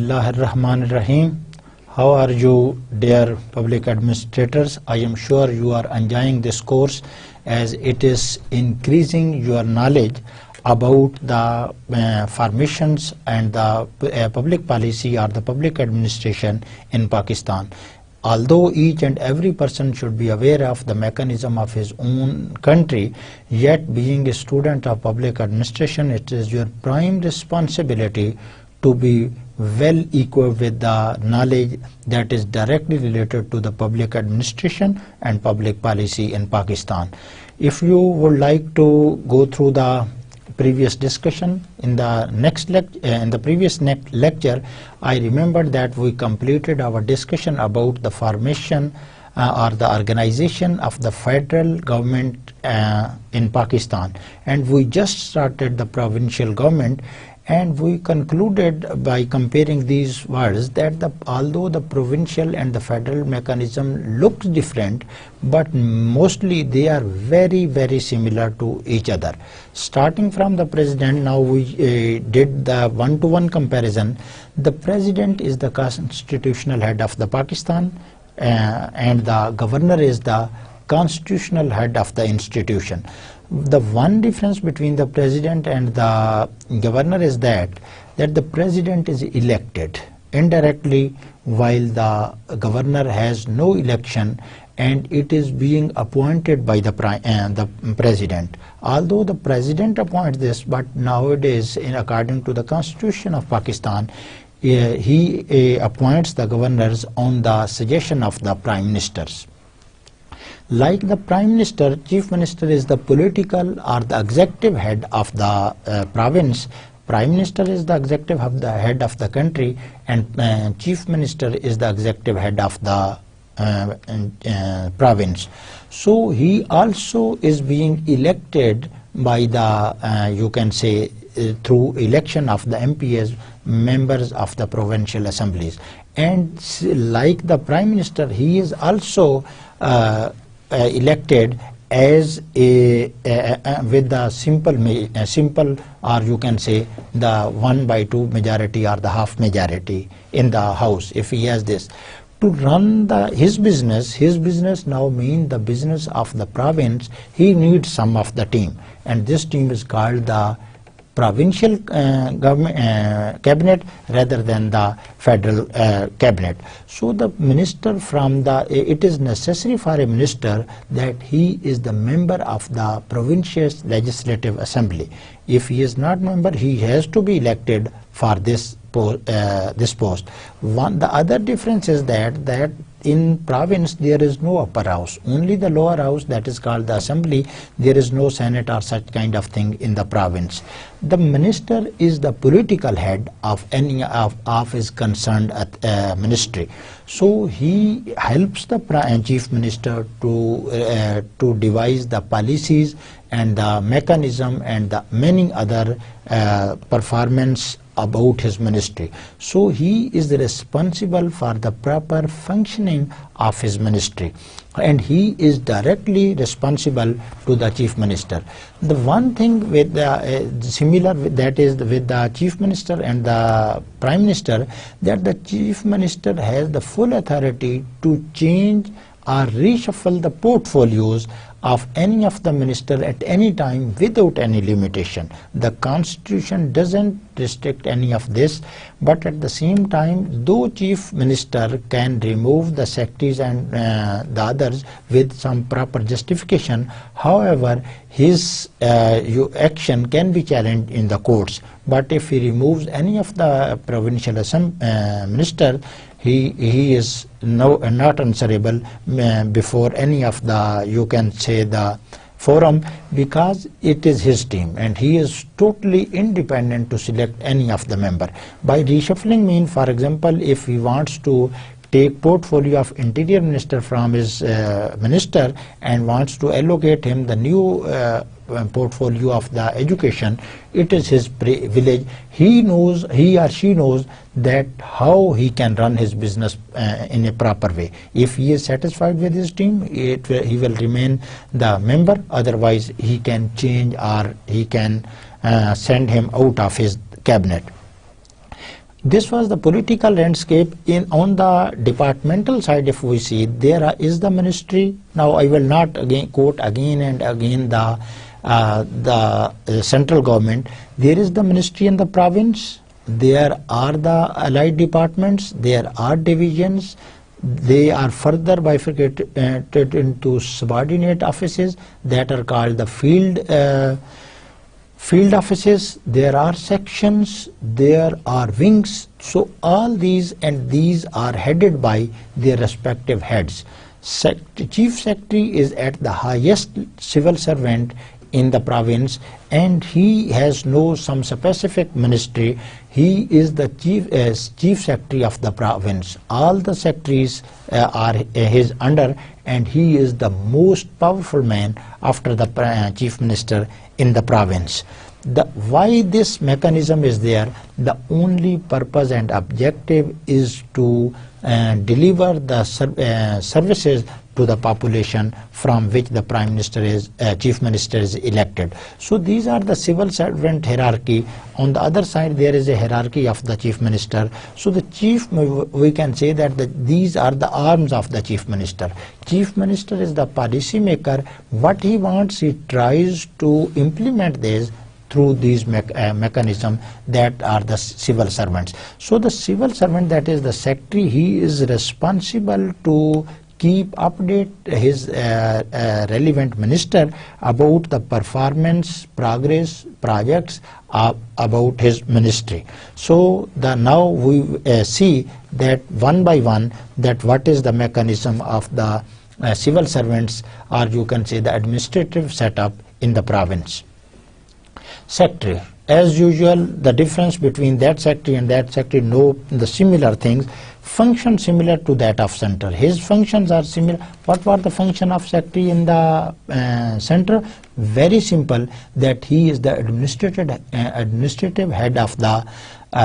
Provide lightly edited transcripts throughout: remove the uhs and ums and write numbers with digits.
Bismillahirrahmanirrahim. How are you, dear public administrators? I am sure you are enjoying this course as it is increasing your knowledge about the formations and the public policy or the public administration in Pakistan. Although each and every person should be aware of the mechanism of his own country, yet being a student of public administration, it is your prime responsibility to be well equipped with the knowledge that is directly related to the public administration and public policy in Pakistan. If you would like to go through the previous discussion in the previous lecture, I remember that we completed our discussion about the formation or the organization of the federal government in Pakistan, and we just started the provincial government. And we concluded by comparing these words that although the provincial and the federal mechanism looks different, but mostly they are very, very similar to each other. Starting from the president, now we did the one-to-one comparison. The president is the constitutional head of the Pakistan, and the governor is the constitutional head of the institution. The one difference between the president and the governor is that the president is elected indirectly, while the governor has no election and it is being appointed by the president. Although the president appoints this, but nowadays, according to the constitution of Pakistan, he appoints the governors on the suggestion of the prime ministers. Like the prime minister, chief minister is the political or the executive head of the province. Prime minister is the executive head of the country, and chief minister is the executive head of the province. So he also is being elected by the you can say through election of the MPs, members of the provincial assemblies. And like the prime minister, he is also elected as with the simple or you can say the 1/2 majority or the half majority in the house, if he has this. To run his business now means the business of the province, he needs some of the team, and this team is called the provincial government cabinet rather than the federal cabinet. So the minister it is necessary for a minister that he is the member of the provincial legislative assembly. If he is not member, he has to be elected for this post. The other difference is that in province there is no upper house, only the lower house, that is called the assembly. There is no senate or such kind of thing in the province. The minister is the political head of any of his concerned ministry. So he helps the chief minister to devise the policies and the mechanism and the many other performance about his ministry. So he is responsible for the proper functioning of his ministry, and he is directly responsible to the chief minister. The one thing with similar that is with the chief minister and the prime minister, that the chief minister has the full authority to change or reshuffle the portfolios of any of the minister at any time without any limitation. The constitution doesn't restrict any of this, but at the same time, though chief minister can remove the secretaries and the others with some proper justification, however, his action can be challenged in the courts. But if he removes any of the provincial minister, he is not answerable before any of the, you can say, the forum, because it is his team and he is totally independent to select any of the member. By reshuffling mean, for example, if he wants to take portfolio of interior minister from his minister and wants to allocate him the new portfolio of the education, it is his privilege. He or she knows that how he can run his business in a proper way. If he is satisfied with his team, he will remain the member. Otherwise, he can change or he can send him out of his cabinet. This was the political landscape. On the departmental side, if we see, there is the ministry. Now I will not quote again and again the central government. There is the ministry in the province. There are the allied departments. There are divisions. They are further bifurcated into subordinate offices that are called the field offices. There are sections, there are wings. So all these are headed by their respective heads. Chief Secretary is at the highest civil servant in the province, and he has some specific ministry. He is the chief secretary of the province. All the secretaries are his under, and he is the most powerful man after the chief minister in the province. Why this mechanism is there? The only purpose and objective is to deliver the services to the population from which the prime minister chief minister is elected. So these are the civil servant hierarchy. On the other side, there is a hierarchy of the chief minister. So the we can say that these are the arms of the chief minister. Chief minister is the policy maker. What he wants, he tries to implement this through these mechanisms that are the civil servants. So the civil servant, that is the secretary, he is responsible to keep update his relevant minister about the performance, progress, projects about his ministry. So now we see that one by one that what is the mechanism of the civil servants, or you can say the administrative setup in the province. Secretary, as usual, the difference between that secretary and that secretary, the similar things, function similar to that of center. His functions are similar. What were the function of secretary in the center? Very simple, that he is the administrative head of the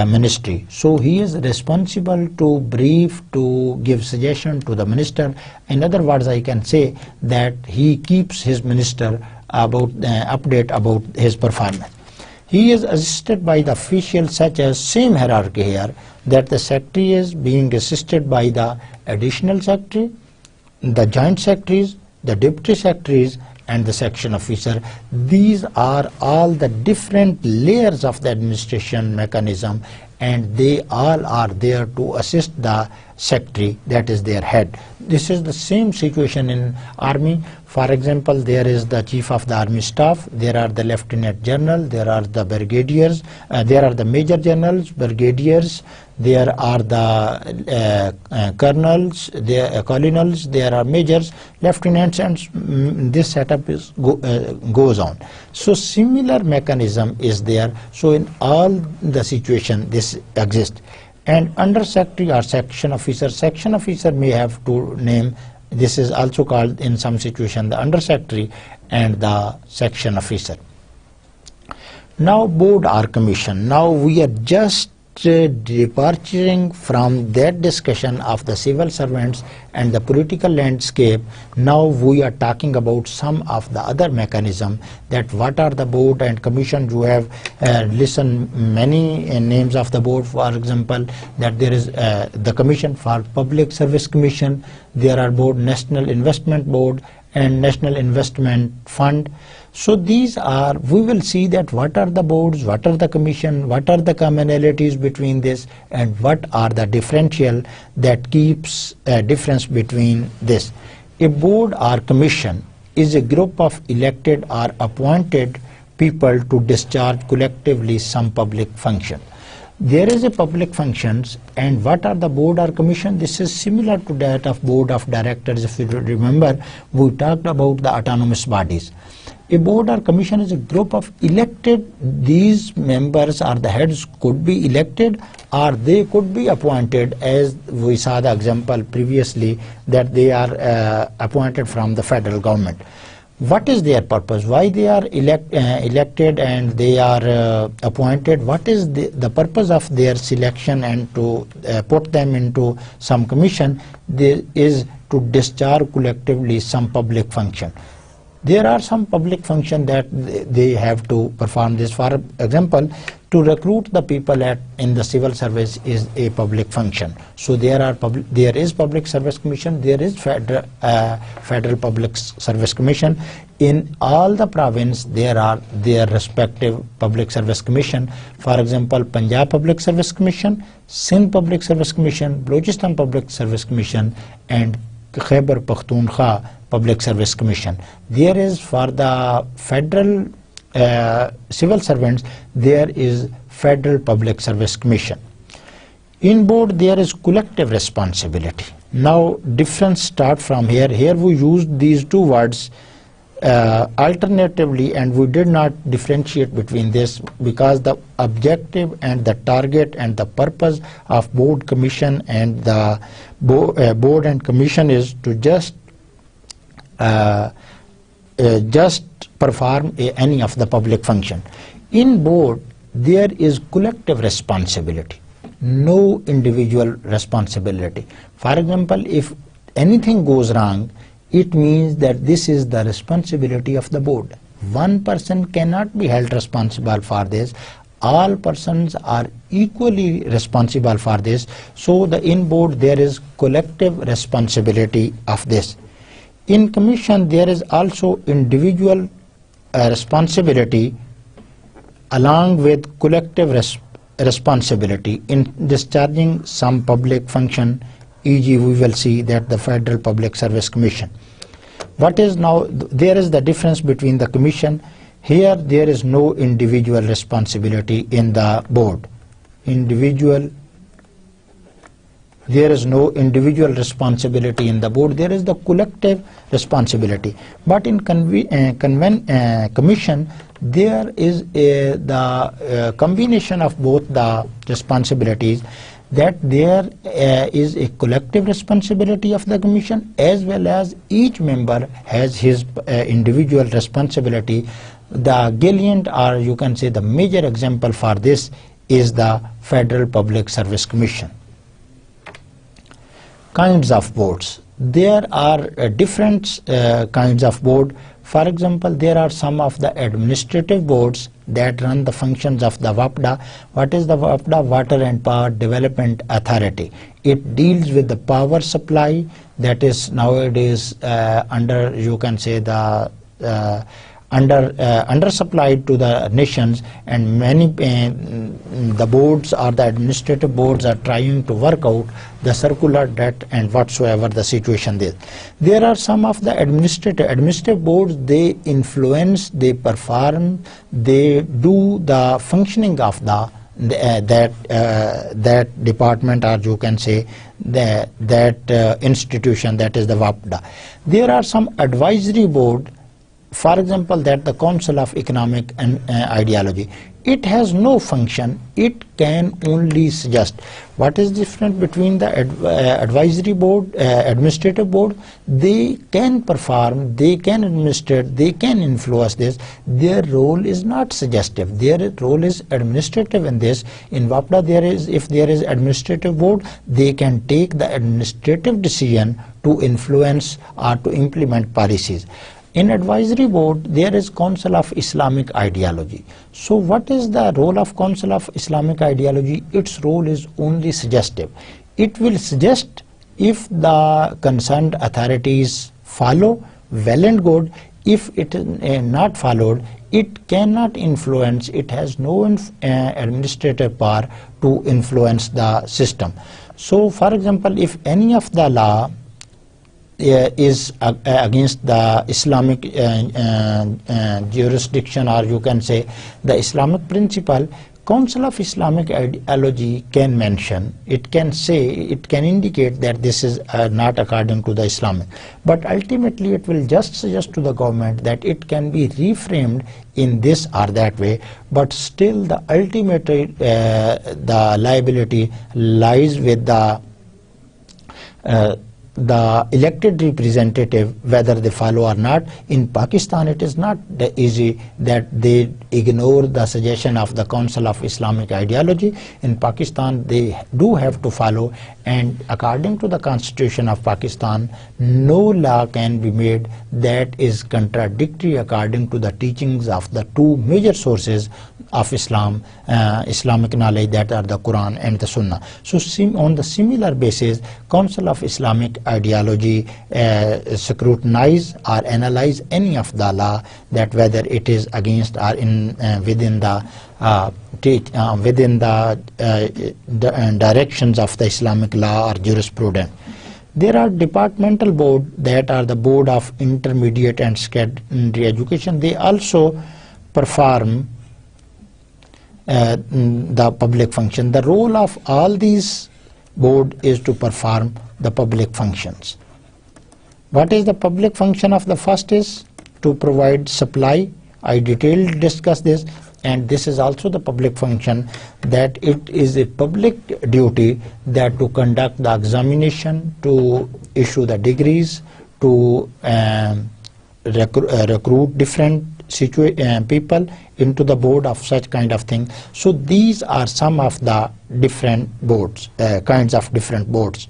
ministry. So he is responsible to brief, to give suggestion to the minister. In other words, I can say that he keeps his minister update about his performance. He is assisted by the officials, such as same hierarchy here, that the secretary is being assisted by the additional secretary, the joint secretaries, the deputy secretaries, and the section officer. These are all the different layers of the administration mechanism, and they all are there to assist the secretary, that is their head. This is the same situation in army. For example, there is the chief of the army staff, there are the lieutenant general, there are the brigadiers, there are the major generals, brigadiers, there are the colonels, there are majors, lieutenants, and this setup goes on. So similar mechanism is there. So in all the situation this exists. And under secretary or section officer may have to name. This is also called in some situation the under secretary and the section officer. Now board or commission. Now we are just departing from that discussion of the civil servants and the political landscape. Now we are talking about some of the other mechanism, that what are the board and commission. You have listened many names of the board. For example, that there is the Commission for Public Service Commission, there are board National Investment Board and National Investment Fund. So these are, we will see that what are the boards, what are the commission, what are the commonalities between this, and what are the differential that keeps a difference between this. A board or commission is a group of elected or appointed people to discharge collectively some public function. There is a public functions, and what are the board or commission? This is similar to that of board of directors. If you remember, we talked about the autonomous bodies. A board or commission is a group of elected. These members or the heads could be elected or they could be appointed, as we saw the example previously that they are appointed from the federal government. What is their purpose? Why they are elected and they are appointed? What is the purpose of their selection and to put them into some commission? There is to discharge collectively some public function. There are some public function that they have to perform this. For example, To recruit the people in the civil service is a public function. So there is Public Service Commission, there is Federal Public Service Commission. In all the province there are their respective Public Service Commission. For example, Punjab Public Service Commission, Sindh Public Service Commission, Balochistan Public Service Commission, and Khyber Pakhtunkhwa Public Service Commission. There is for the federal civil servants, there is Federal Public Service Commission. In board there is collective responsibility. Now difference start from here. Here we used these two words alternatively, and we did not differentiate between this because the objective and the target and the purpose of board, commission, and the board and commission is to just perform any of the public function. In board there is collective responsibility, no individual responsibility. For example, if anything goes wrong, it means that this is the responsibility of the board. One person cannot be held responsible for this. All persons are equally responsible for this. So in board there is collective responsibility of this. In commission there is also individual responsibility along with collective responsibility in discharging some public function, e.g. we will see that the Federal Public Service Commission. What is now, there is the difference between the commission. Here there is no individual responsibility in the board. There is no individual responsibility in the board, there is the collective responsibility. But in commission, there is the combination of both the responsibilities, that there is a collective responsibility of the commission as well as each member has his individual responsibility. The gallant, or you can say the major example for this is the Federal Public Service Commission. Kinds of boards. There are different kinds of board. For example, there are some of the administrative boards that run the functions of the WAPDA. What is the WAPDA? Water and Power Development Authority. It deals with the power supply that is nowadays under, you can say, the undersupplied to the nations, and many the boards or the administrative boards are trying to work out the circular debt and whatsoever the situation is. There are some of the administrative boards, they influence, they perform, they do the functioning of the that department, or you can say that institution, that is the WAPDA. There are some advisory board. For example, that the Council of Economic and Ideology, it has no function, it can only suggest. What is different between the advisory board, administrative board? They can perform, they can administrate, they can influence this. Their role is not suggestive, their role is administrative in this. In WAPDA, if there is administrative board, they can take the administrative decision to influence or to implement policies. In advisory board, there is Council of Islamic Ideology. So what is the role of Council of Islamic Ideology? Its role is only suggestive. It will suggest if the concerned authorities follow, well and good. If it is not followed, it cannot influence, it has no administrative power to influence the system. So for example, if any of the law is against the Islamic jurisdiction, or you can say the Islamic principle, Council of Islamic Ideology can mention, it can say, it can indicate that this is not according to the Islamic. But ultimately it will just suggest to the government that it can be reframed in this or that way, but still the ultimate the liability lies with the the elected representative, whether they follow or not. In Pakistan, it is not easy that they ignore the suggestion of the Council of Islamic Ideology. In Pakistan, they do have to follow, and according to the Constitution of Pakistan, no law can be made that is contradictory according to the teachings of the two major sources of Islam, Islamic knowledge, that are the Quran and the Sunnah. So on the similar basis, Council of Islamic Ideology scrutinize or analyze any of the law, that whether it is against or in within the directions of the Islamic law or jurisprudence. There are departmental boards that are the Board of Intermediate and Secondary Education. They also perform the public function. The role of all these board is to perform the public functions. What is the public function of the first is to provide supply. I detailedly discuss this, and this is also the public function, that it is a public duty that to conduct the examination, to issue the degrees, to recruit different people into the board of such kind of thing. So these are some of the different boards, kinds of different boards.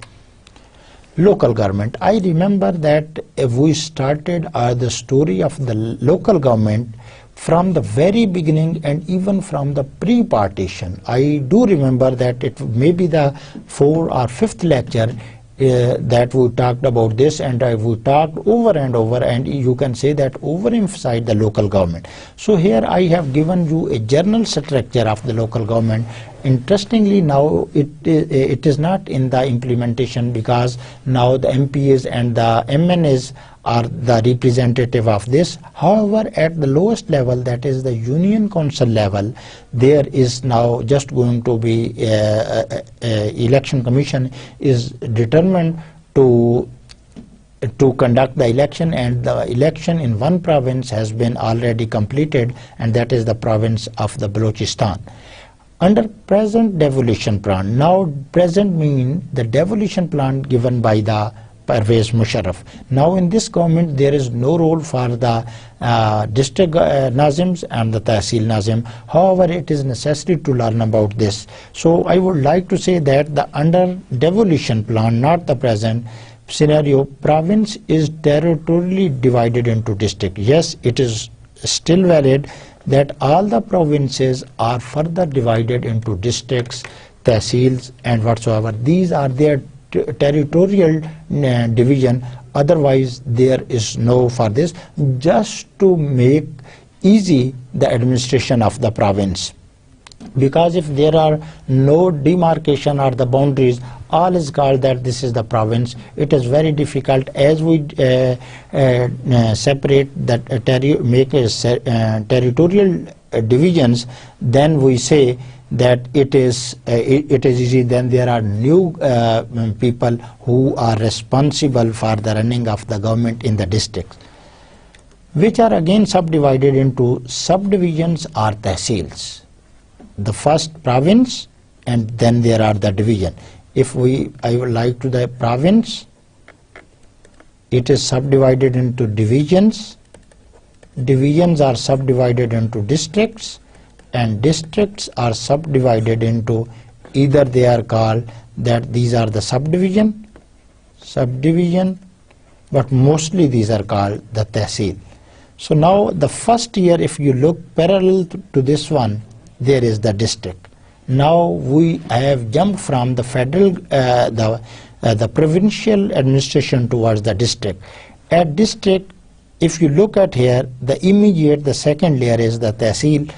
Local government. I remember that we started the story of the local government from the very beginning, and even from the pre-partition. I do remember that it may be the 4th or 5th lecture that we talked about this, and we talked over and over, and you can say that overemphasized the local government. So here I have given you a general structure of the local government. Interestingly, now it is not in the implementation, because now the MPs and the MNAs are the representative of this. However, at the lowest level, that is the Union Council level, there is now just going to be election commission is determined to conduct the election, and the election in one province has been already completed, and that is the province of the Balochistan. Under present devolution plan, now present means the devolution plan given by the Pervez Musharraf. Now in this government there is no role for the district Nazims and the Tehsil Nazim. However, it is necessary to learn about this. So I would like to say that the under devolution plan, not the present scenario, province is territorially divided into district. Yes, it is still valid that all the provinces are further divided into districts, tehsils and whatsoever. These are their territorial division. Otherwise there is no for this, just to make easy the administration of the province. Because if there are no demarcation or the boundaries, all is called that this is the province. It is very difficult. As we separate that make a territorial divisions, then we say that it is easy. Then there are new people who are responsible for the running of the government in the districts, which are again subdivided into subdivisions or tehsils. The first province, and then there are the division. If I would like to the province, it is subdivided into divisions. Divisions are subdivided into districts, and districts are subdivided into, either they are called that these are the subdivision, but mostly these are called the tehsil. So now the first year, if you look parallel to this one, there is the district. Now we have jumped from the federal, the provincial administration towards the district. At district, if you look at here, the immediate, the second layer is the tehsil.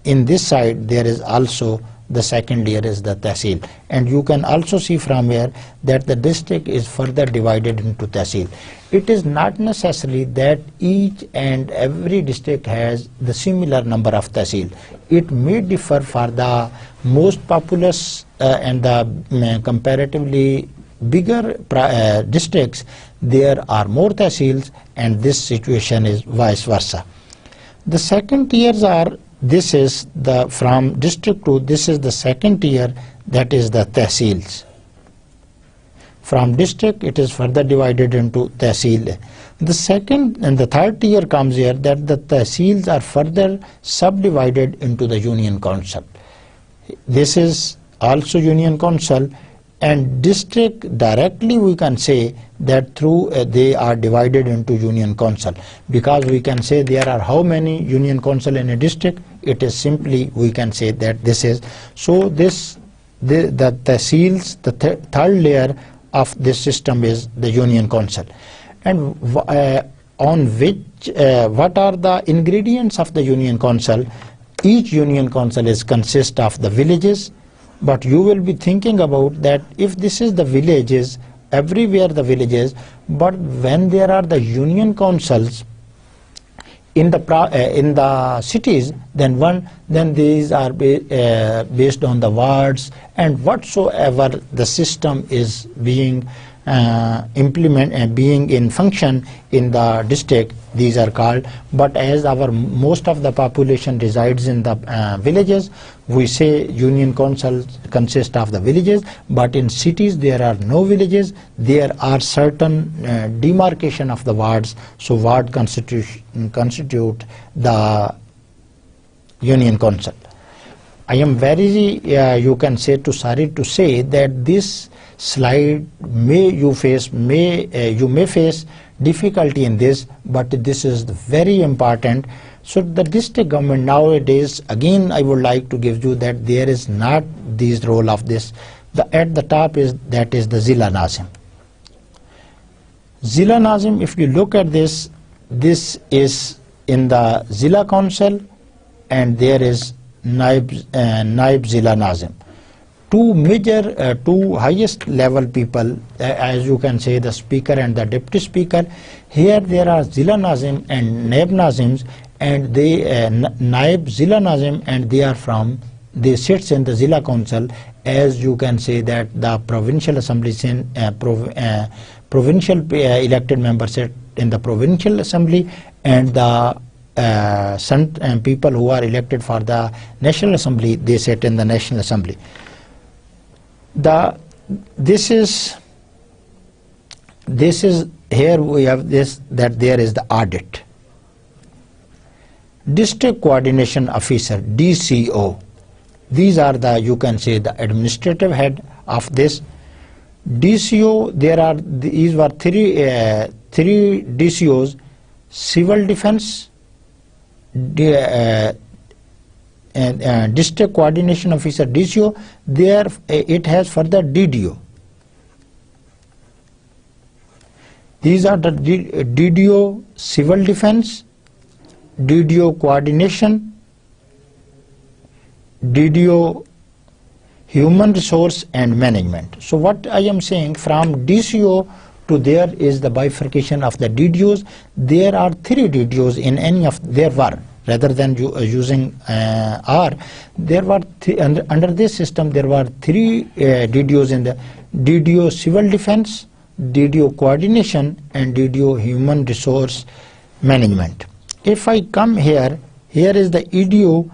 In this side, there is also the second layer is the tehsil. And you can also see from here that the district is further divided into tehsil. It is not necessary that each and every district has the similar number of tehsil. It may differ for the most populous and the comparatively bigger districts. There are more tehsils, and this situation is vice versa. The second tiers are, this is the from district to, this is the second tier, that is the tehsils. From district, it is further divided into tehsil. The second and the third tier comes here, that the tehsils are further subdivided into the union council. This is also union council, and district directly we can say that through they are divided into union council, because we can say there are how many union council in a district. It is simply we can say that this is so. This the tehsils, the third layer of this system is the union council, and on which what are the ingredients of the union council? Each union council is consist of the villages, but you will be thinking about that if this is the villages, everywhere the villages, but when there are the union councils in the cities, then these are based on the wards, and whatsoever the system is being being in function in the district, these are called. But as our most of the population resides in the villages, we say union councils consist of the villages. But in cities there are no villages, there are certain demarcation of the wards, so ward constitute the union council. I am very you can say sorry to say that this slide you may face difficulty in this, but this is very important. So the district government nowadays, again I would like to give you that there is not this role of this. At the top is the Zilla Nazim. Zilla Nazim, if you look at this is in the Zilla Council, and there is Naib Zilla Nazim. Two highest level people, as you can say, the speaker and the deputy speaker. Here there are Zilla Nazim and Naib Nazims, and they Naib Zilla Nazim, and they sits in the Zilla Council. As you can say that the provincial assembly, provincial elected members sit in the provincial assembly, and the people who are elected for the national assembly, they sit in the national assembly. This is here we have this, that there is the audit. District Coordination Officer, DCO. These are the, you can say, the administrative head of this. DCO, these were three DCOs: Civil Defense, District Coordination Officer, DCO. There it has further DDO. These are the DDO Civil Defense, DDO Coordination, DDO Human Resource and Management. So what I am saying, from DCO to there is the bifurcation of the DDOs. There are three DDOs in any of, there were, rather than using R, there were under this system there were three DDOs in the DDO Civil Defense, DDO Coordination, and DDO Human Resource Management. If I come here is the EDO,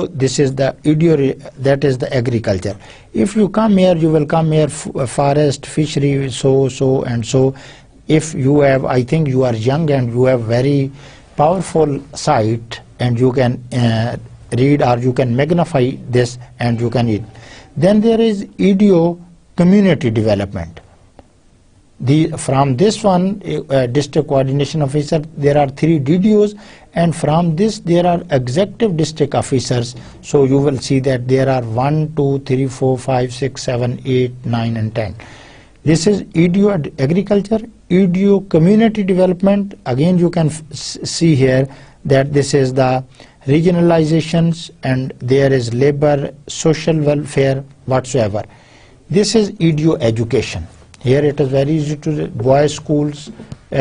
this is the EDO, that is the agriculture. If you come here, you will come here forest, fishery, so and so. If you have, I think you are young and you have very powerful sight, and you can read, or you can magnify this and you can read. Then there is EDO Community Development. From this one, District Coordination Officer, there are three DDOs, and from this there are executive district officers. So you will see that there are 1, 2, 3, 4, 5, 6, 7, 8, 9 and 10. This is EDO Agriculture. EDO Community Development, again you can see here that this is the regionalizations, and there is labor, social welfare, whatsoever. This is EDO Education. Here it is very easy to boys schools,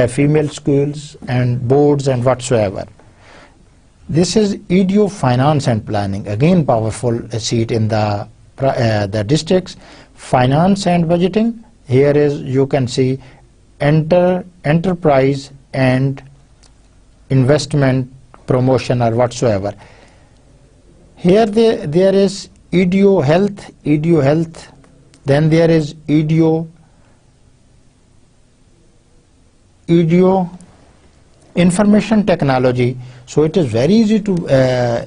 female schools, and boards and whatsoever. This is EDO Finance and Planning, again powerful seat in the districts. Finance and Budgeting, here is, you can see, enterprise and investment promotion or whatsoever. Here there is EDO Health, then there is EDO EDO, information technology. So it is very easy to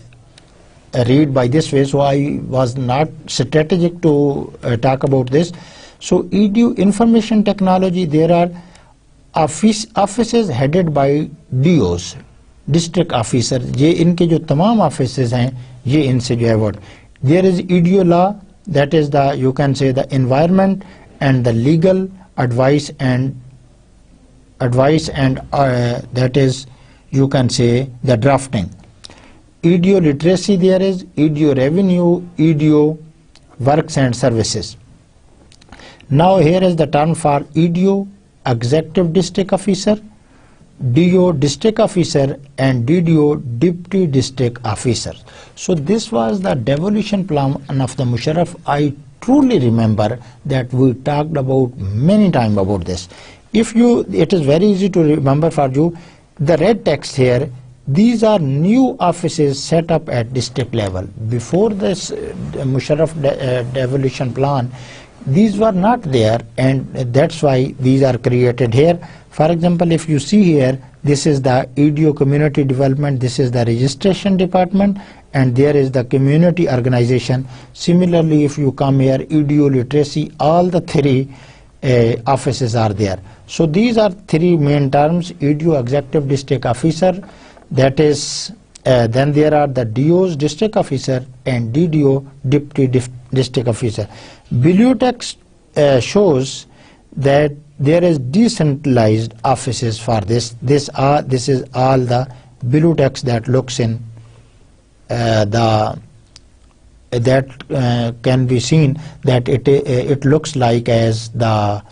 read by this way, so I was not strategic to talk about this. So EDO, information technology, there are offices headed by DOs, district officer. ये इनके जो तमाम offices हैं, ये इनसे जो है what. There is EDO law, that is the, you can say, the environment and the legal advice and that is, you can say, the drafting. EDO literacy, there is EDO revenue, EDO works and services. Now here is the term for EDO, executive district officer, DO district officer, and DDO deputy district officer. So this was the devolution plan of the Musharraf. I truly remember that we talked about many times about this. If you, it is very easy to remember for you, the red text here, these are new offices set up at district level. Before this Musharraf devolution plan, these were not there, and that's why these are created here. For example, if you see here, this is the EDO community development, this is the registration department, and there is the community organization. Similarly, if you come here, EDO literacy, all the three offices are there. So these are three main terms: EDO executive district officer, that is, then there are the DOs district officer and DDO deputy district officer. Below text shows that there is decentralized offices for this. This is all the below text that looks in can be seen that it looks like as the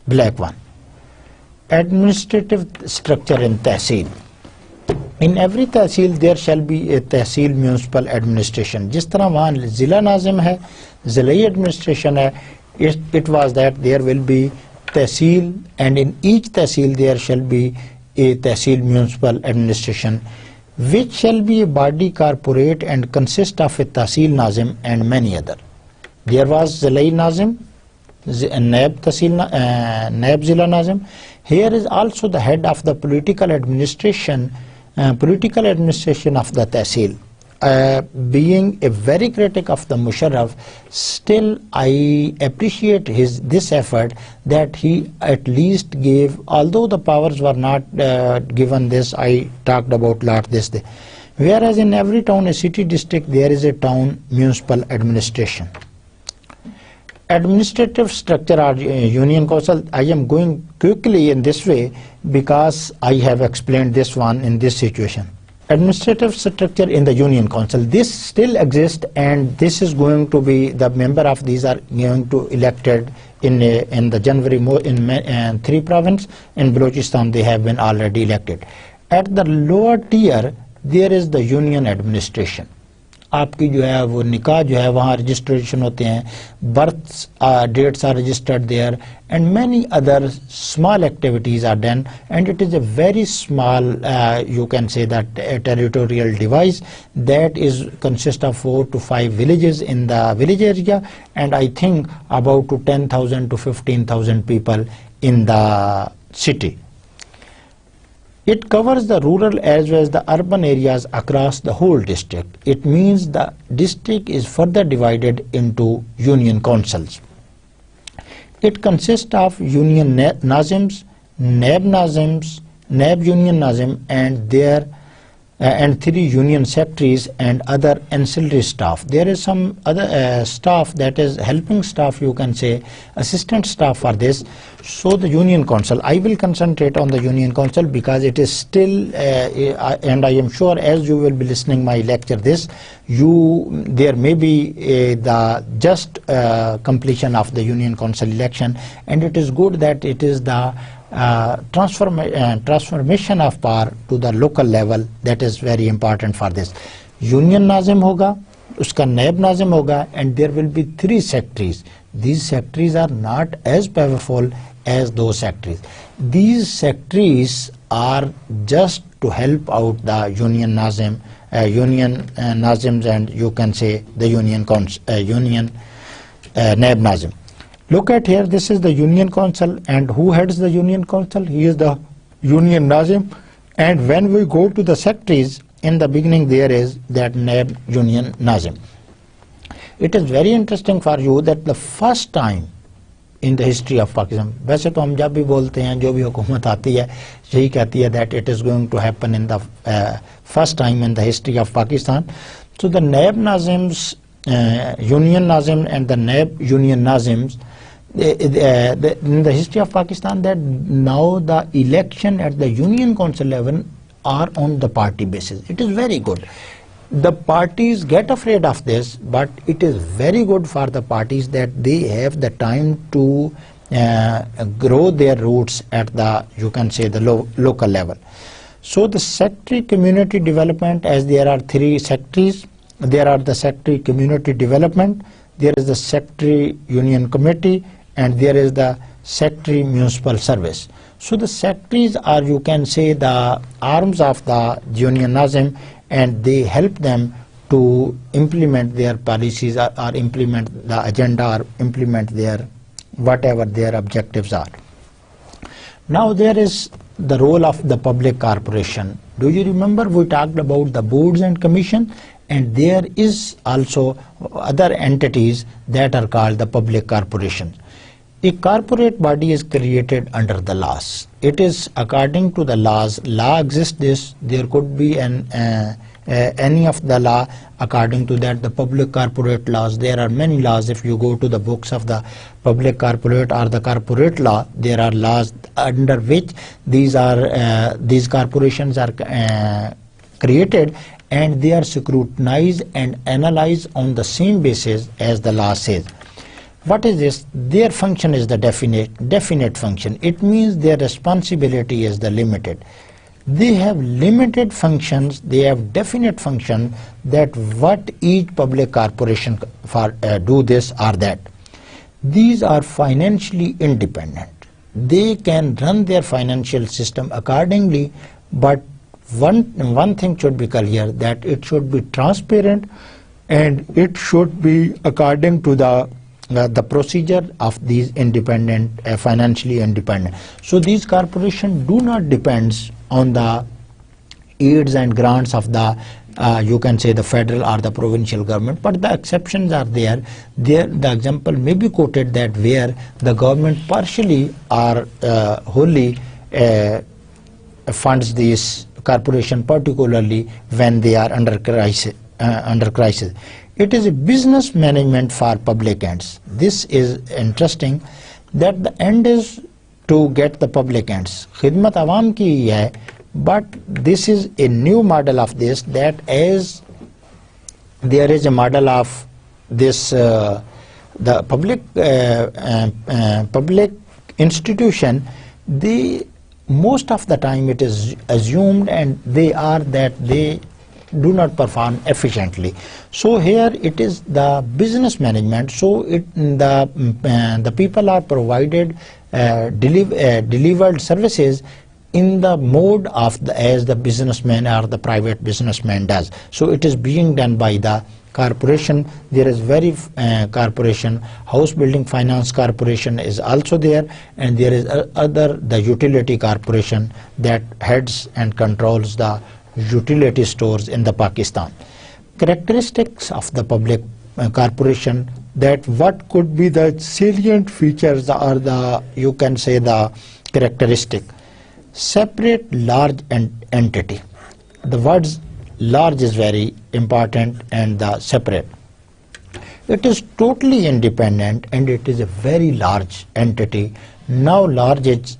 black one. Administrative structure in Tehsil. In every Tehsil there shall be a Tehsil municipal administration. जिस तरह वहाँ जिला नाज़िम है, जिलाई administration है, it was that there will be Tehsil, and in each Tehsil there shall be a Tehsil municipal administration, which shall be a body corporate and consist of a Tehsil Nazim and many other. There was Zilai Nazim, Naib Zila Nazim. Here is also the head of the political administration of the Tehsil. Being a very critic of the Musharraf, still I appreciate this effort that he at least gave, although the powers were not given this, I talked about lot this day. Whereas in every town, a city district, there is a town municipal administration. Administrative structure or union council, I am going quickly in this way because I have explained this one in this situation. Administrative structure in the union council, this still exists, and this is going to be, the member of these are going to elected in the January in 3 provinces. In Balochistan they have been already elected. At the lower tier there is the union administration. आपकी जो है वो निकाह जो है वहाँ registration होते हैं, births dates are registered there, and many other small activities are done, and it is a very small you can say that territorial device that is consist of 4 to 5 villages in the village area, and I think about to 10,000 to 15,000 people in the city. It covers the rural as well as the urban areas across the whole district. It means the district is further divided into union councils. It consists of union nazims, naib nazims, naib union nazim, and and 3 union secretaries and other ancillary staff. There is some other staff, that is helping staff, you can say assistant staff for this. So the union council, I will concentrate on the union council because it is still and I am sure as you will be listening my lecture this, there may be the just completion of the union council election, and it is good that it is the transformation of power to the local level. That is very important for this. Union nazim hoga, uska naib nazim hoga, and there will be 3 secretaries. These secretaries are not as powerful as those secretaries. These secretaries are just to help out the union nazim, nazims, and you can say the union naib nazim. Look at here, this is the union council, and who heads the union council? He is the Union Nazim, and when we go to the secretaries, in the beginning there is that Naib Union Nazim. It is very interesting for you that the first time in the history of Pakistan, वैसे तो हम जब भी बोलते हैं जो भी हुकूमत आती है यही कहती है that it is going to happen in the first time in the history of Pakistan. So the Naib Nazims, Union Nazim and the Naib Union Nazims, in the history of Pakistan, that now the election at the Union Council level are on the party basis. It is very good. The parties get afraid of this, but it is very good for the parties that they have the time to grow their roots at the, you can say, the local level. So the secretary community development, as there are three secretaries, there are the secretary community development, there is the secretary union committee, and there is the secretary municipal service. So the secretaries are, you can say, the arms of the Union Nazim, and they help them to implement their policies or implement the agenda or implement their whatever their objectives are. Now there is the role of the public corporation. Do you remember we talked about the boards and commission, and there is also other entities that are called the public corporation. A corporate body is created under the laws. It is according to the laws. Law exists. This there could be any of the law according to that. The public corporate laws. There are many laws. If you go to the books of the public corporate or the corporate law, there are laws under which these corporations are created, and they are scrutinized and analyzed on the same basis as the law says. What is this? Their function is the definite function. It means their responsibility is the limited. They have limited functions, they have definite function, that what each public corporation for do this or that. These are financially independent. They can run their financial system accordingly, but one thing should be clear, that it should be transparent and it should be according to the procedure of these independent, financially independent. So these corporations do not depend on the aids and grants of the, you can say, the federal or the provincial government, but the exceptions are there. The example may be quoted that where the government partially or wholly funds these corporation, particularly when they are under crisis. It is a business management for public ends. This is interesting, that the end is to get the public ends. Khidmat awam ki hai, but this is a new model of this, that as there is a model of this, the public institution, most of the time it is assumed and they are that they do not perform efficiently. So here it is the business management. So the people are provided delivered services in the mode of as the businessman or the private businessman does. So it is being done by the corporation. There is very corporation, house building finance corporation is also there, and there is the utility corporation that heads and controls the utility stores in the Pakistan. Characteristics of the public corporation, that what could be the salient features or the, you can say, the characteristic. Separate large entity. The words large is very important, and the separate. It is totally independent and it is a very large entity. Now large is,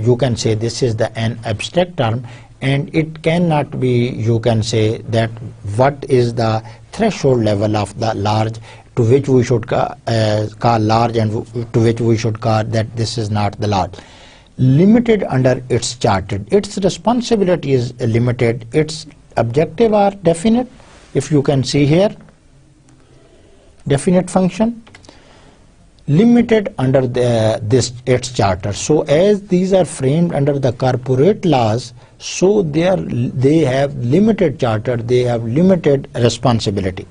you can say this is an abstract term, and it cannot be, you can say that what is the threshold level of the large to which we should call large and to which we should call that this is not the large. Limited under its charter. Its responsibility is limited. Its objective are definite. If you can see here, definite function. Limited under its charter. So as these are framed under the corporate laws, so they have limited charter, they have limited responsibility.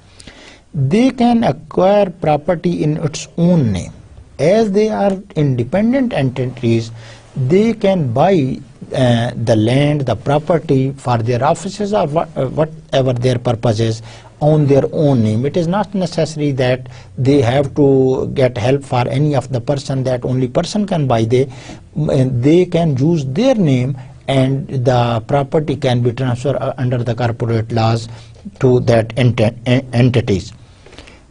They can acquire property in its own name. As they are independent entities, they can buy the land, the property for their offices or whatever their purpose is on their own name. It is not necessary that they have to get help for any of the person, that only person can buy. They can use their name and the property can be transferred under the corporate laws to that entities.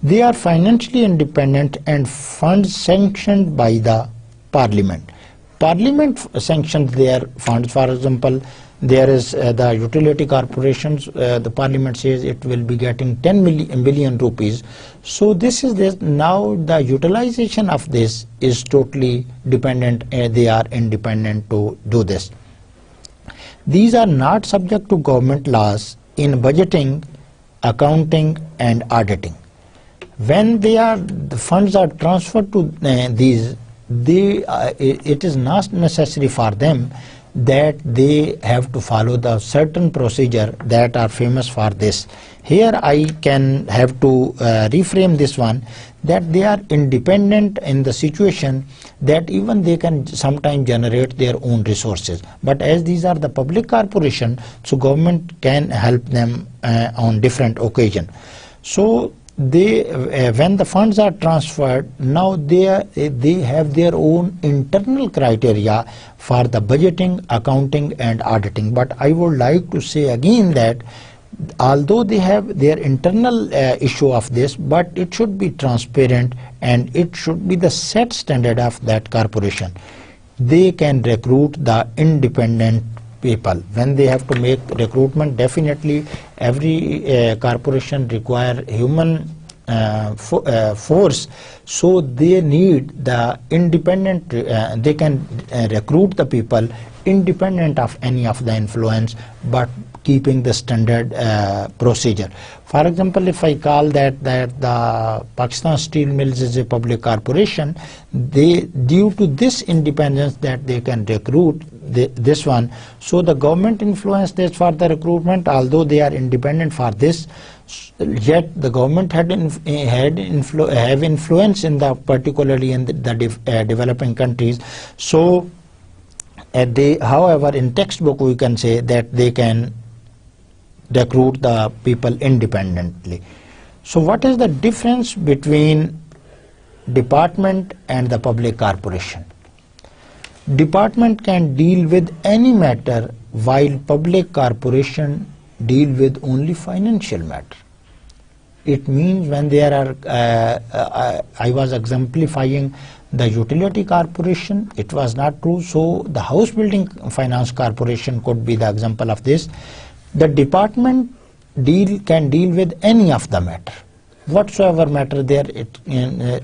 They are financially independent and funds sanctioned by the Parliament. Parliament sanctions their funds. For example, there is the utility corporations, the Parliament says it will be getting 10 billion rupees. So this is this. Now the utilization of this is totally dependent, they are independent to do this. These are not subject to government laws in budgeting, accounting and auditing. When the funds are transferred to these, it is not necessary for them that they have to follow the certain procedure that are famous for this. Here I can have to reframe this one, that they are independent in the situation that even they can sometimes generate their own resources. But as these are the public corporation, so government can help them on different occasion. So they when the funds are transferred, now they have their own internal criteria for the budgeting, accounting and auditing. But I would like to say again that although they have their internal issue of this, but it should be transparent and it should be the set standard of that corporation. They can recruit the independent people. When they have to make recruitment, definitely every corporation require human force, so they need the independent, they can recruit the people independent of any of the influence, but keeping the standard procedure. For example, if I call that the Pakistan Steel Mills is a public corporation, they, due to this independence that they can recruit this one, so the government influence this for the recruitment, although they are independent for this, yet the government have influence in the, particularly in the developing countries. So however, in textbook we can say that they can recruit the people independently. So what is the difference between department and the public corporation? Department can deal with any matter, while public corporation deal with only financial matter. It means when there are, I was exemplifying the utility corporation, it was not true. So the house building finance corporation could be the example of this. The department can deal with any of the matter, whatsoever matter there,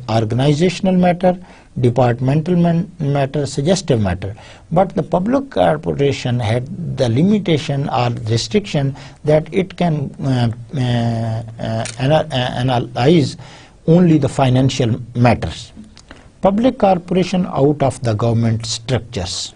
organizational matter, departmental matter, suggestive matter. But the public corporation had the limitation or restriction that it can analyze only the financial matters. Public corporation out of the government structures,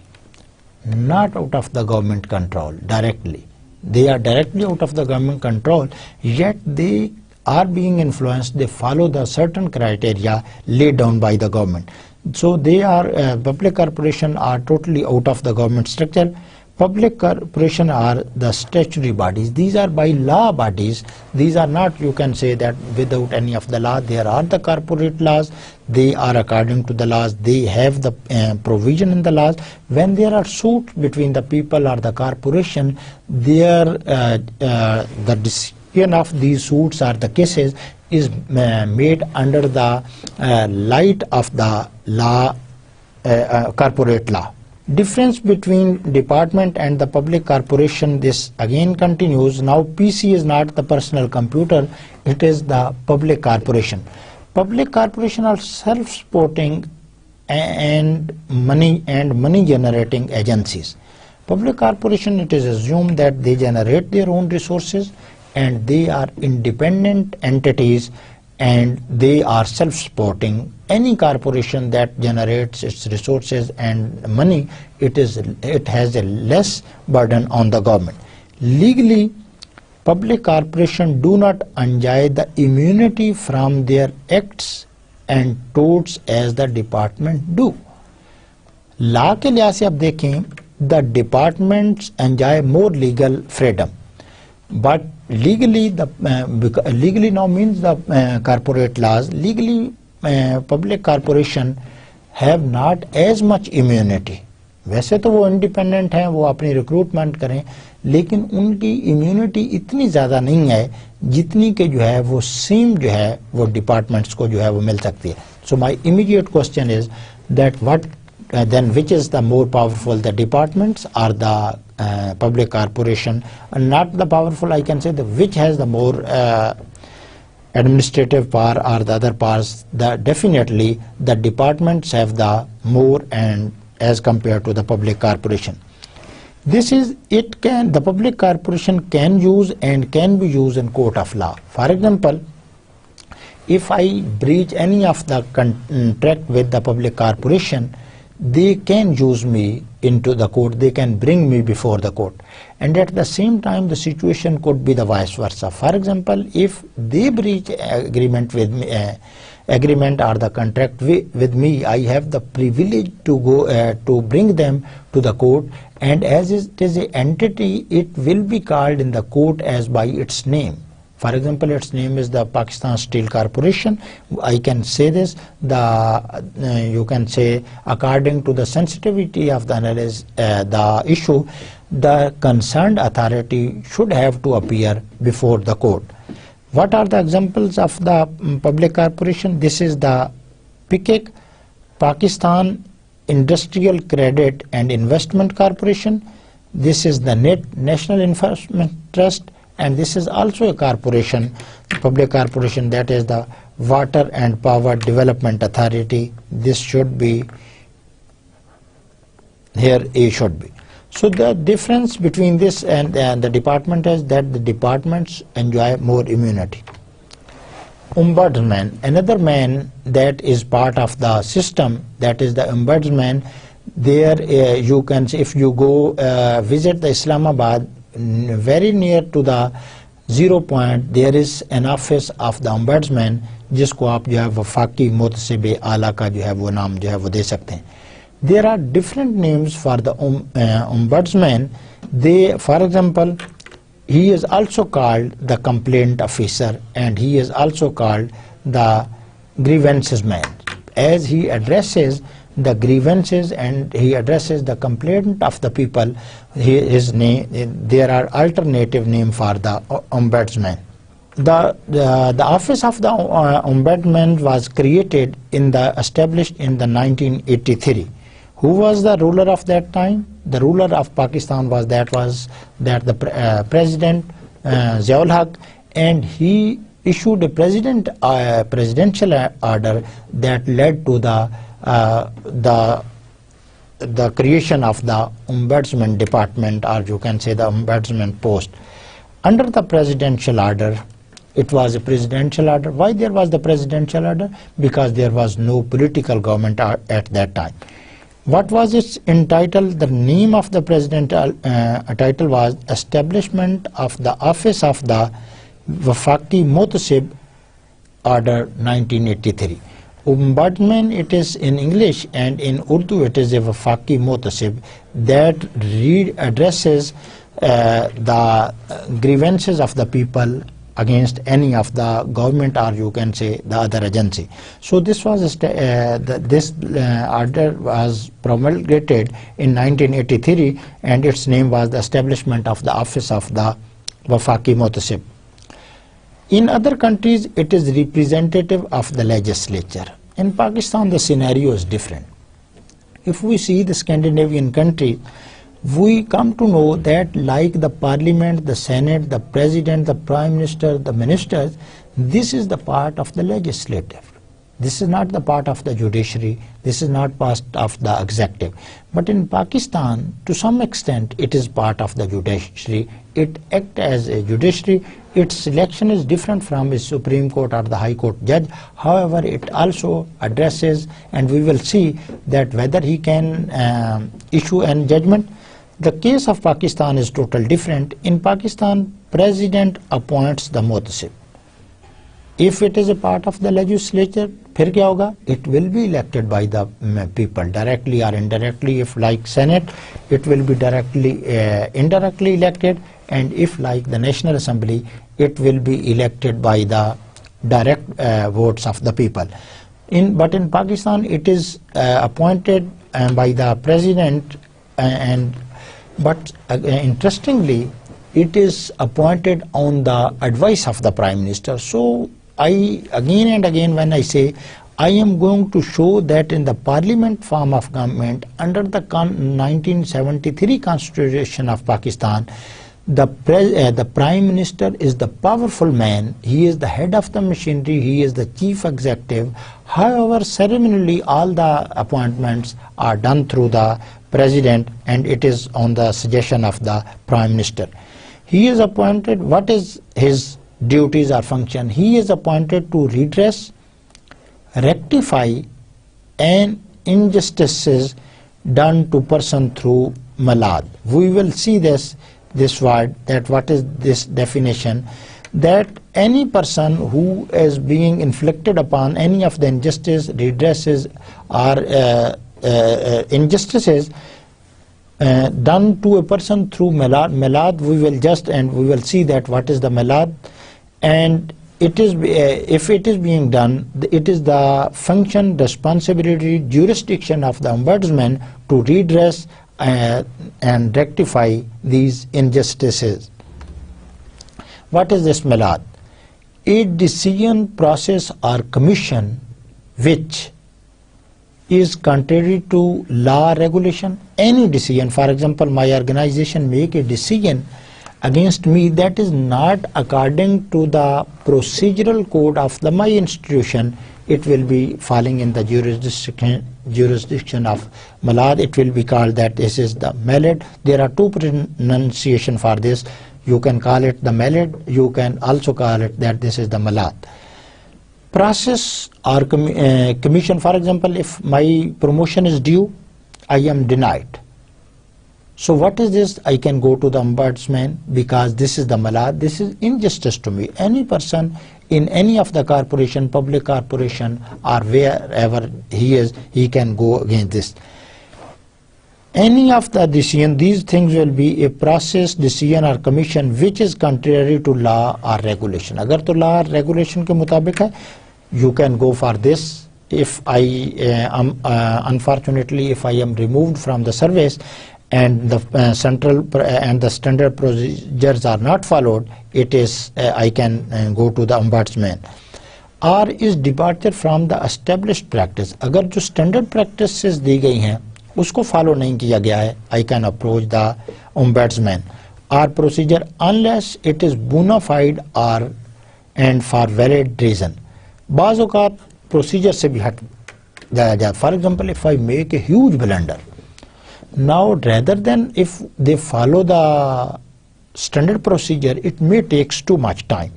not out of the government control directly. They are directly out of the government control, yet they are being influenced. They follow the certain criteria laid down by the government. So they are, public corporation are totally out of the government structure. Public corporation are the statutory bodies. These are by law bodies. These are not, you can say that without any of the law. There are the corporate laws. They are according to the laws. They have the provision in the laws. When there are suits between the people or the corporation, the decision of these suits or the cases is made under the light of the law, corporate law. Difference between department and the public corporation, this again continues. Now PC is not the personal computer, it is the public corporation. Public corporation are self-supporting and money generating agencies. Public corporation, it is assumed that they generate their own resources and they are independent entities and they are self-supporting. Any corporation that generates its resources and money, it has a less burden on the government. Legally, public corporations do not enjoy the immunity from their acts and torts as the department do. Law के लिहाज से आप देखें, the departments enjoy more legal freedom. But legally, legally now means the corporate laws. Legally, public corporation have not as much immunity. वैसे तो वो independent हैं, वो अपनी रिक्रूटमेंट करें, लेकिन उनकी इम्यूनिटी इतनी ज़्यादा नहीं है जितनी के जो है वो सेम जो है वो डिपार्टमेंट्स को जो है वो मिल सकती है. So my immediate question is that what then which is the more powerful, the departments or the public corporation? Not the powerful, I can say, which has the more administrative power or the other powers. Definitely the departments have the more and as compared to the public corporation. This is, the public corporation can use and can be used in court of law. For example, if I breach any of the contract with the public corporation, they can use me into the court, they can bring me before the court. And at the same time, the situation could be the vice versa. For example, if they breach agreement with me, agreement or the contract with me, I have the privilege to go to bring them to the court, and as it is an entity, it will be called in the court as by its name. For example, its name is the Pakistan Steel Corporation. I can say this, you can say, according to the sensitivity of the analysis, the issue, the concerned authority should have to appear before the court. What are the examples of the public corporation? This is the PICIC, Pakistan Industrial Credit and Investment Corporation. This is the National Investment Trust, and this is also a corporation, public corporation, that is the Water and Power Development Authority. This should be here, A should be. So the difference between this and the department is that the departments enjoy more immunity. Ombudsman, another man that is part of the system, that is the ombudsman. There you can see, if you go visit the Islamabad, very near to the 0 point, there is an office of the ombudsman, जिसको आप जो है वफाकी मुतसिब आला का जो है वो नाम जो है वो दे सकते हैं. There are different names for the ombudsman. They, for example, he is also called the complaint officer, and he is also called the grievances man, as he addresses the grievances and he addresses the complaint of the people. His name, there are alternative name for the ombudsman. The office of the ombudsman was created established in the 1983. Who was the ruler of that time? The ruler of Pakistan was the President Ziaul Haq, and he issued a presidential order that led to the creation of the ombudsman department, or you can say the ombudsman post. Under the presidential order, it was a presidential order. Why there was the presidential order? Because there was no political government at that time. What was its entitled? The name of the presidential title was Establishment of the Office of the Wafaki Mutasib Order 1983. Ombudsman, it is in English, and in Urdu it is a Wafaki Mutasib that addresses the grievances of the people against any of the government, or you can say the other agency. So this was order was promulgated in 1983, and its name was the Establishment of the Office of the Wafaki Mutasib. In other countries, it is representative of the legislature. In Pakistan, the scenario is different. If we see the Scandinavian countries, we come to know that like the parliament, the senate, the president, the prime minister, the ministers, this is the part of the legislative. This is not the part of the judiciary. This is not part of the executive. But in Pakistan, to some extent, it is part of the judiciary. It acts as a judiciary. Its selection is different from a Supreme Court or the High Court judge. However, it also addresses, and we will see that whether he can issue a judgment. The case of Pakistan is totally different. In Pakistan, president appoints the mutasib. If it is a part of the legislature, फिर क्या होगा? It will be elected by the people directly or indirectly. If like Senate, it will be indirectly elected, and if like the National Assembly, it will be elected by the direct votes of the people. But in Pakistan, it is appointed by the president, but interestingly, it is appointed on the advice of the Prime Minister. So I again and again, when I say I am going to show that in the parliament form of government under the 1973 Constitution of Pakistan, the Prime Minister is the powerful man. He is the head of the machinery. He is the chief executive. However, ceremonially, all the appointments are done through the president, and it is on the suggestion of the Prime Minister. He is appointed. What is his duties or function? He is appointed to redress, rectify, and injustices done to person through malad. We will see this word, that what is this definition, that any person who is being inflicted upon any of the injustice, redresses, or injustices done to a person through malad. We will see that what is the malad, and it is if it is being done, it is the function, responsibility, jurisdiction of the ombudsman to redress and rectify these injustices. What is this malad? A decision, process, or commission which is contrary to law, regulation. Any decision, for example, my organization make a decision against me that is not according to the procedural code of my institution, it will be falling in the jurisdiction of malad. It will be called that this is the malad. There are two pronunciations for this. You can call it the malad. You can also call it that this is the malad. Process or commission, for example, if my promotion is due, I am denied. So what is this? I can go to the ombudsman because this is the malad. This is injustice to me. Any person in any of the corporation, public corporation, or wherever he is, he can go against this. Any of the decision, these things will be a process, decision or commission which is contrary to law or regulation. Agar to law or regulation ke mutabik hai, you can go for this. If unfortunately, if I am removed from the service and the central and the standard procedures are not followed, it is I can go to the ombudsman. Or is departure from the established practice. अगर जो standard practices दी गई हैं उसको follow नहीं किया गया है, I can approach the ombudsman. Or procedure unless it is bona fide or and for valid reason. बाज़ औक़ात procedure से भी हट जाया जाए. For example, if I make a huge blunder, now rather than if they follow the standard procedure, it may takes too much time.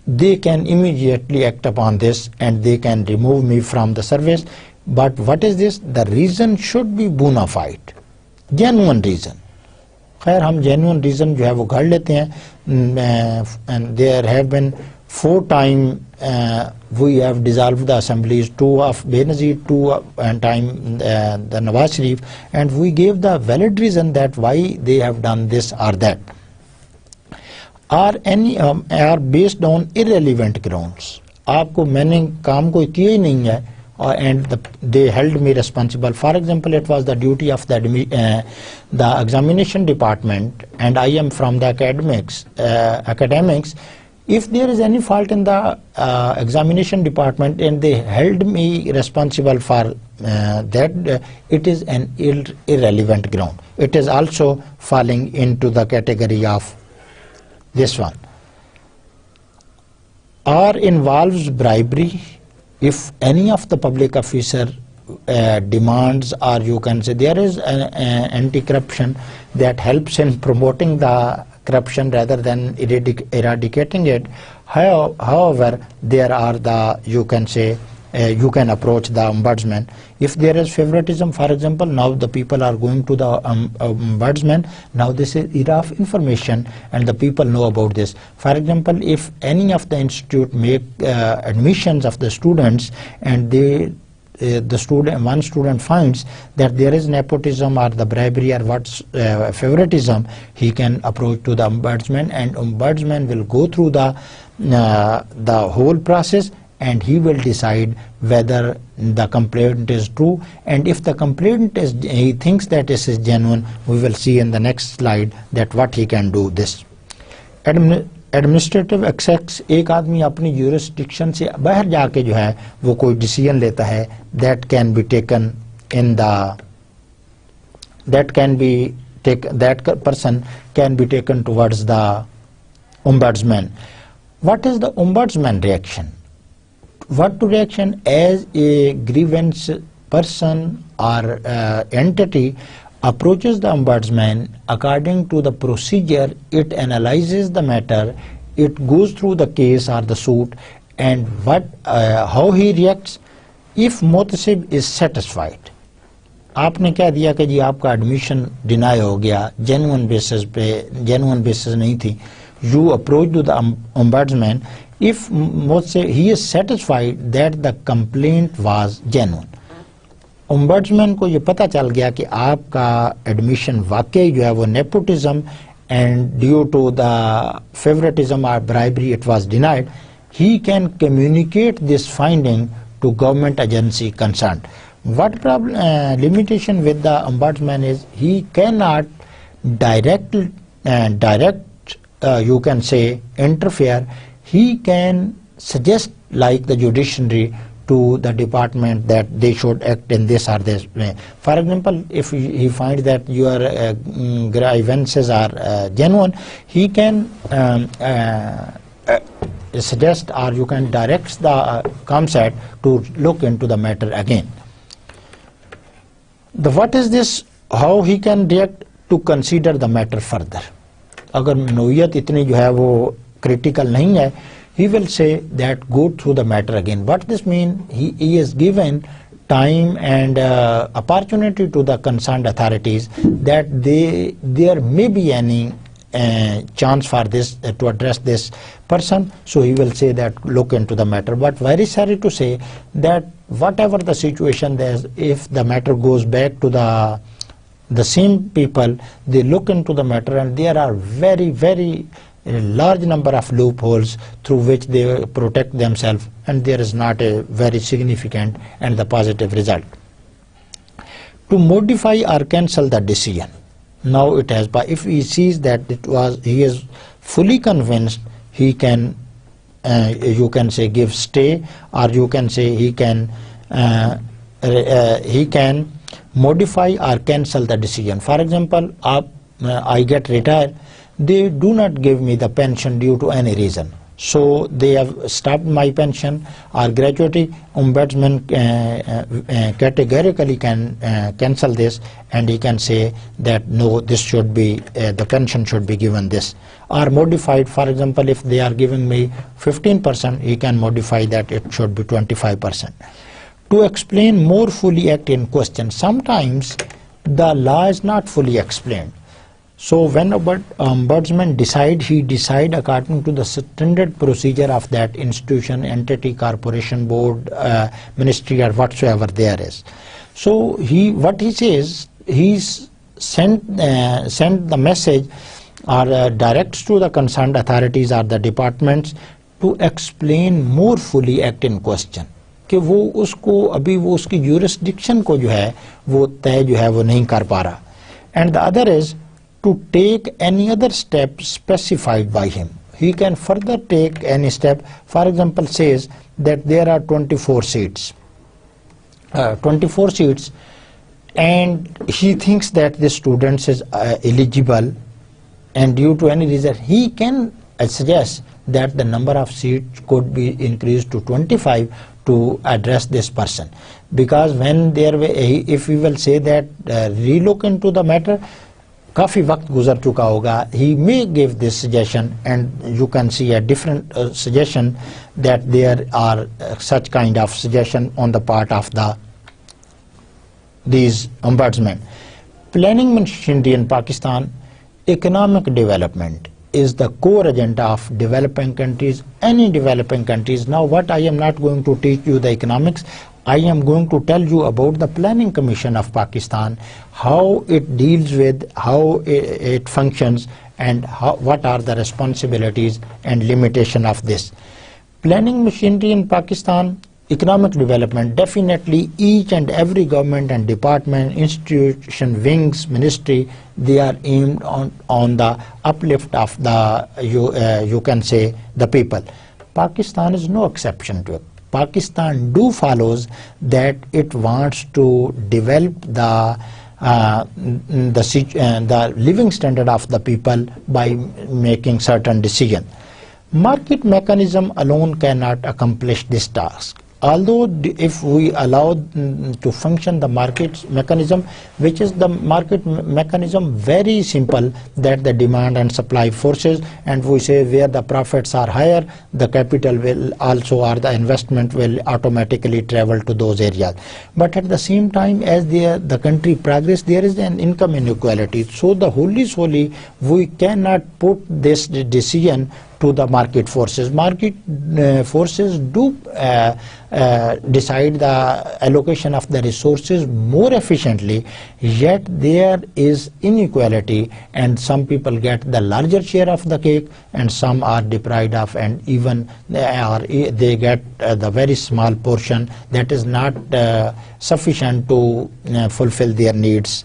They can immediately act upon this and they can remove me from the service. But what is this? The reason should be bona fide, genuine reason. खैर हम genuine reason जो है वो गढ़ लेते हैं. And there have been 4 times we have dissolved the assemblies, 2 of Benazir, 2 time the Nawaz Sharif, and we gave the valid reason that why they have done this or that. Are based on irrelevant grounds. आपको मैंने काम कोई किया ही नहीं है, and they held me responsible. For example, it was the duty of the examination department, and I am from the academics. If there is any fault in the examination department and they held me responsible for that, it is an irrelevant ground. It is also falling into the category of this one. Or involves bribery. If any of the public officer demands, or you can say there is an anti-corruption that helps in promoting the corruption rather than eradicating it. However, there are the, you can say, you can approach the ombudsman. If there is favoritism, for example, now the people are going to the ombudsman. Now this is era of information and the people know about this. For example, if any of the institute make admissions of the students and one student finds that there is nepotism or the bribery or favoritism, he can approach to the ombudsman, and ombudsman will go through the whole process, and he will decide whether the complaint is true. And if the complaint is, he thinks that this is genuine, we will see in the next slide that what he can do this. Administrative access, एक आदमी अपनी jurisdiction से बाहर जाके जो है वो कोई डिसीजन लेता है, that person can be taken towards the ombudsman. What is the ombudsman reaction? What to reaction as a grievance person or entity approaches the ombudsman? According to the procedure, it analyzes the matter, it goes through the case or the suit, and how he reacts. If Muhtasib is satisfied, आपने कह दिया कि जी आपका admission deny हो गया, genuine basis नहीं थी, you approach to the ombudsman. If he is satisfied that the complaint was genuine, ombudsman को ये पता चल गया कि आपका एडमिशन वाकई जो है वो nepotism and due to the favoritism or bribery it was denied, he can communicate this finding to government agency concerned. What limitation with the ombudsman is, he cannot direct you can say interfere. He can suggest, like the judiciary, to the department that they should act in this or this way. For example, if he finds that your grievances are genuine, he can suggest, or you can direct the ComSat to look into the matter again. What is this? How he can react? To consider the matter further. अगर नोयत इतनी जो है वो critical नहीं है, he will say that go through the matter again. What this means? He is given time and opportunity to the concerned authorities that there may be any chance for this to address this person. So he will say that look into the matter. But very sorry to say that whatever the situation there is, if the matter goes back to the same people, they look into the matter, and there are very, very large number of loopholes through which they protect themselves, and there is not a very significant and the positive result. To modify or cancel the decision, now it has, but if he sees that he is fully convinced, he can you can say give stay, or you can say he can modify or cancel the decision. For example, I get retired, they do not give me the pension due to any reason, so they have stopped my pension or gratuity. Ombudsman categorically can cancel this, and he can say that no, this should be the pension should be given this, or modified. For example, if they are giving me 15%, he can modify that it should be 25%. To explain more fully act in question. Sometimes the law is not fully explained. So when ombudsman decide, he decide according to the standard procedure of that institution, entity, corporation, board, ministry, or whatsoever there is. So what he says, he sent the message or directs to the concerned authorities or the departments to explain more fully act in question. कि वो उसको अभी वो उसकी jurisdiction को जो है वो तय जो है वो नहीं कर पा रहा. And the other is to take any other step specified by him. He can further take any step. For example, says that there are 24 seats. 24 seats, and he thinks that the student is eligible, and due to any reason he can suggest that the number of seats could be increased to 25 to address this person. Because when if we will say that relook into the matter, काफ़ी वक्त गुजर चुका होगा, he may give this suggestion, and you can see a different suggestion that there are such kind of suggestion on the part of these ombudsmen. Planning machinery in Pakistan, economic development is the core agenda of developing countries, any developing countries. Now what I am not going to teach you the economics, I am going to tell you about the Planning Commission of Pakistan, how it deals with, how it functions, and what are the responsibilities and limitation of this. Planning machinery in Pakistan, economic development, definitely each and every government and department, institution, wings, ministry, they are aimed on the uplift of the, you can say, the people. Pakistan is no exception to it. Pakistan follows that it wants to develop the living standard of the people by making certain decisions. Market mechanism alone cannot accomplish this task. Although if we allow to function the market mechanism, which is the market mechanism very simple, that the demand and supply forces, and we say where the profits are higher, the capital will also, or the investment will automatically travel to those areas. But at the same time, as the country progresses, there is an income inequality. So the wholly solely we cannot put this decision to the market forces. Market forces do decide the allocation of the resources more efficiently, yet there is inequality, and some people get the larger share of the cake and some are deprived of, and even they get the very small portion that is not sufficient to fulfill their needs.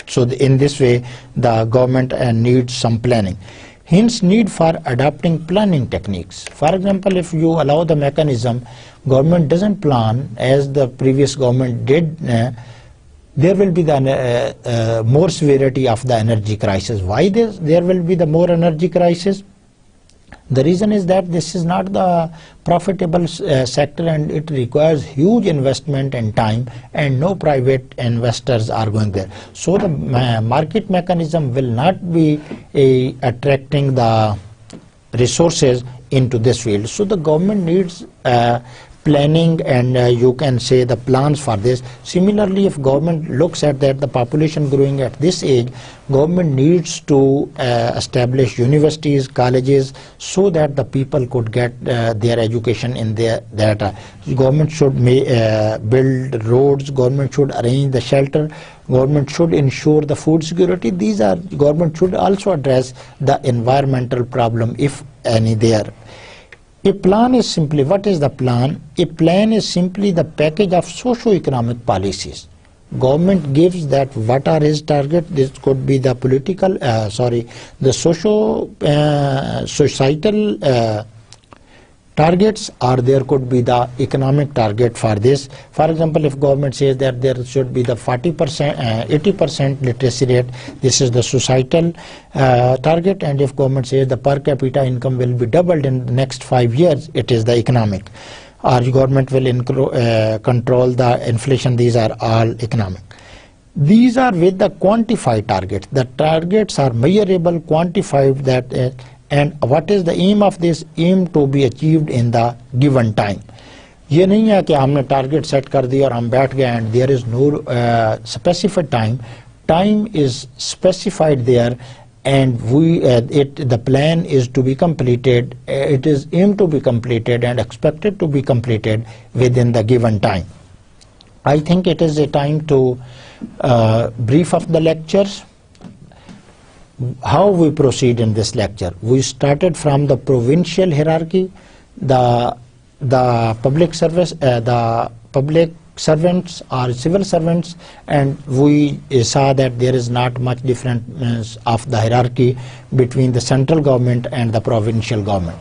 So in this way the government needs some planning. Hence need for adopting planning techniques. For example, if you allow the mechanism, government doesn't plan as the previous government did, there will be the more severity of the energy crisis. Why there will be the more energy crisis? The reason is that this is not the profitable sector, and it requires huge investment and time, and no private investors are going there. So the market mechanism will not be attracting the resources into this field. So the government needs planning, and you can say the plans for this. Similarly, if government looks at that the population growing at this age, government needs to establish universities, colleges, so that the people could get their education in that. Government should build roads, government should arrange the shelter, government should ensure the food security. These are, government should also address the environmental problem, if any there. A plan is simply, what is the plan? A plan is simply the package of socio-economic policies. Government gives that what are his target. This could be the political, the societal targets, or there could be the economic target for this. For example, if government says that there should be the 40%, 80% literacy rate, this is the societal target, and if government says the per capita income will be doubled in the next 5 years, it is the economic. Or government will control the inflation. These are all economic. These are with the quantified targets. The targets are measurable, quantified, that and what is the aim of this? Aim to be achieved in the given time. ये नहीं है कि हमने target set कर दिया और हम बैठ गए, and there is no specified time. Time is specified there, and the plan is to be completed. It is aimed to be completed and expected to be completed within the given time. I think it is a time to brief of the lectures. How we proceed in this lecture? We started from the provincial hierarchy, the public service, the public servants or civil servants, and we saw that there is not much difference of the hierarchy between the central government and the provincial government.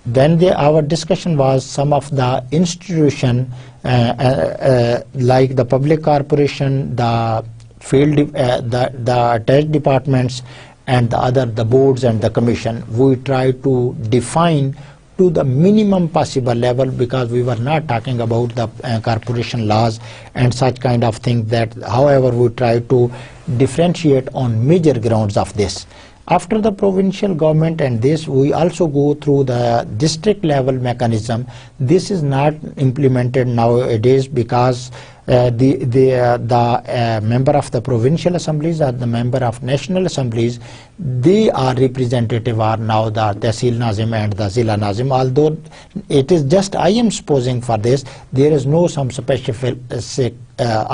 Then our discussion was some of the institution like the public corporation, the field, the attached departments, and the boards and the commission. We try to define to the minimum possible level, because we were not talking about the corporation laws and such kind of things. That however we try to differentiate on major grounds of this. After the provincial government and this, we also go through the district level mechanism. This is not implemented nowadays because the member of the provincial assemblies or the member of national assemblies, they are representative are now the Tehsil Nazim and the Zila Nazim. Although it is just I am supposing for this, there is no some specific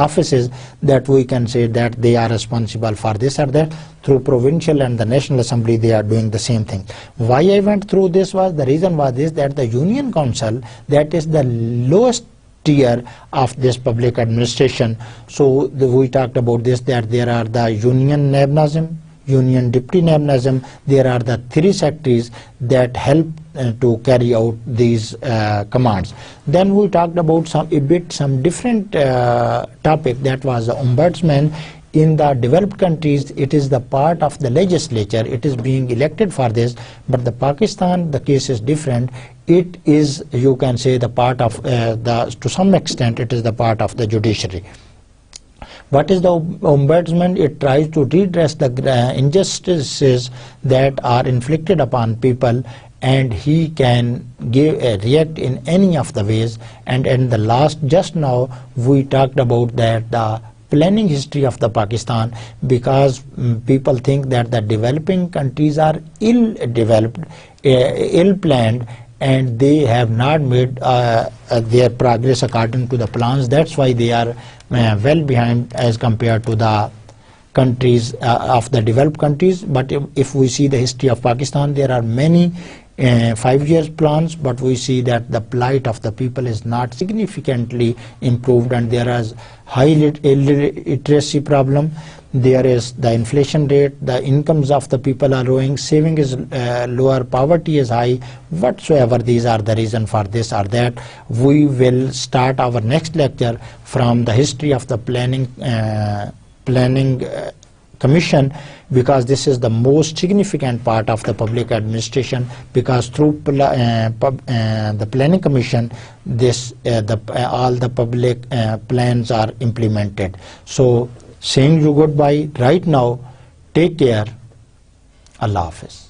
offices that we can say that they are responsible for this or that. Through provincial and the national assembly, they are doing the same thing. Why I went through this was, the reason was this, that the union council, that is the lowest tier of this public administration. So we talked about this, that there are the union Naib Nazim, union deputy Naib Nazim, there are the 3 secretaries that help to carry out these commands. Then we talked about some different topic, that was the ombudsman. In the developed countries, it is the part of the legislature, it is being elected for this, but the Pakistan, the case is different. It is, you can say, the part of to some extent it is the part of the judiciary. What is the ombudsman? It tries to redress the injustices that are inflicted upon people, and he can react in any of the ways. And in the last, just now, we talked about that the planning history of the Pakistan, because people think that the developing countries are ill-developed, ill-planned, and they have not made their progress according to the plans. That's why they are well behind as compared to the countries of the developed countries. But if we see the history of Pakistan, there are many 5-year plans, but we see that the plight of the people is not significantly improved, and there is high illiteracy problem, there is the inflation rate, the incomes of the people are growing, saving is lower, poverty is high. Whatsoever these are the reason for this or that, we will start our next lecture from the history of the planning commission, because this is the most significant part of the public administration, because through the planning commission, this all the public plans are implemented. So saying you goodbye right now, take care, Allah Hafiz.